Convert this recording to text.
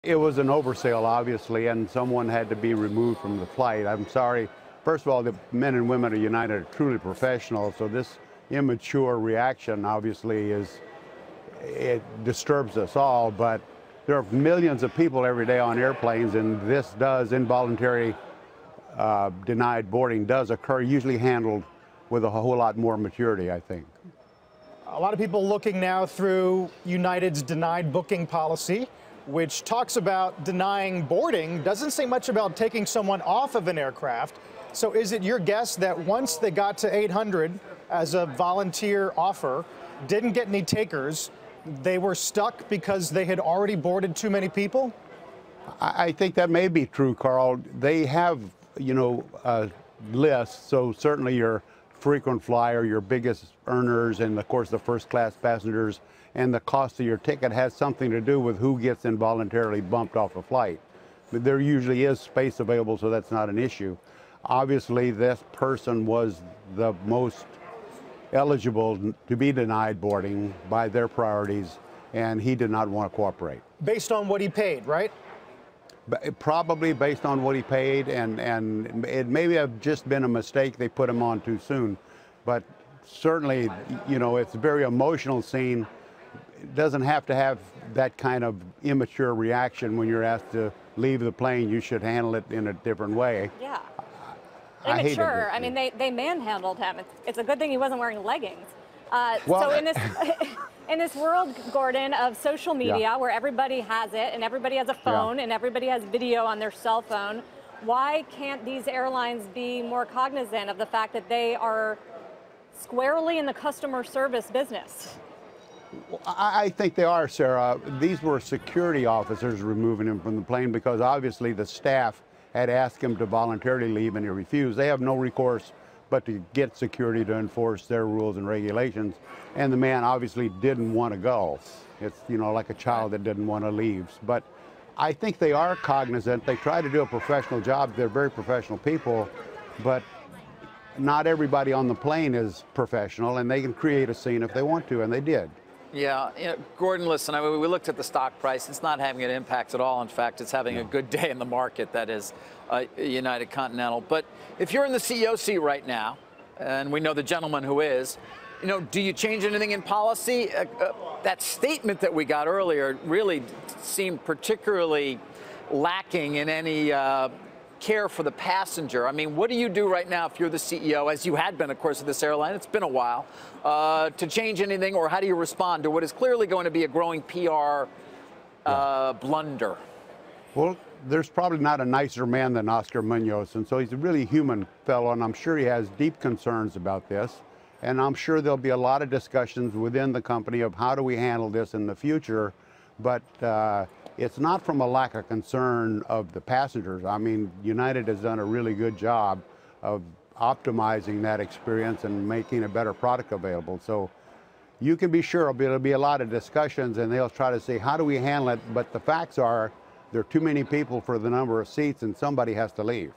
It was an oversale, obviously, and someone had to be removed from the flight. I'm sorry. First of all, the men and women of United are truly professional, so this immature reaction obviously it disturbs us all, but there are millions of people every day on airplanes, and this does, involuntary denied boarding does occur, usually handled with a whole lot more maturity, I think. A lot of people looking now through United's denied booking policy, which talks about denying boarding, doesn't say much about taking someone off of an aircraft. So is it your guess that once they got to 800 as a volunteer offer, didn't get any takers, they were stuck because they had already boarded too many people? I think that may be true, Carl. They have, lists, so certainly your frequent flyer, your biggest earners, and of course the first class passengers, and the cost of your ticket has something to do with who gets involuntarily bumped off a flight. But there usually is space available, so that's not an issue. Obviously, this person was the most eligible to be denied boarding by their priorities, and he did not want to cooperate. Based on what he paid, right? Probably based on what he paid, and it may have just been a mistake they put him on too soon. But certainly, it's a very emotional scene. It doesn't have to have that kind of immature reaction when you're asked to leave the plane. You should handle it in a different way. Yeah. Immature. I mean, they manhandled him. It's a good thing he wasn't wearing leggings. So in this world, Gordon, of social media, where everybody has it and everybody has a phone and everybody has video on their cell phone, why can't these airlines be more cognizant of the fact that they are squarely in the customer service business? I think they are, Sarah. These were security officers removing him from the plane because obviously the staff had asked him to voluntarily leave and he refused. They have no recourse but to get security to enforce their rules and regulations. And the man obviously didn't want to go. It's, like a child that didn't want to leave. But I think they are cognizant. They try to do a professional job. They're very professional people, but not everybody on the plane is professional, and they can create a scene if they want to, and they did. Yeah, Gordon, listen, we looked at the stock price. It's not having an impact at all. In fact, it's having a good day in the market, that is United Continental. But if you're in the CEO seat right now, and we know the gentleman who is, do you change anything in policy? That statement that we got earlier really seemed particularly lacking in any care for the passenger. I mean, what do you do right now if you're the CEO, as you had been, of course, of this airline? It's been a while, to change anything, or how do you respond to what is clearly going to be a growing PR blunder? Well, there's probably not a nicer man than Oscar Munoz, and so he's a really human fellow, and I'm sure he has deep concerns about this. And I'm sure there'll be a lot of discussions within the company of how do we handle this in the future. But it's not from a lack of concern of the passengers. I mean, United has done a really good job of optimizing that experience and making a better product available. So you can be sure there'll be a lot of discussions, and they'll try to say, how do we handle it? But the facts are, there are too many people for the number of seats, and somebody has to leave.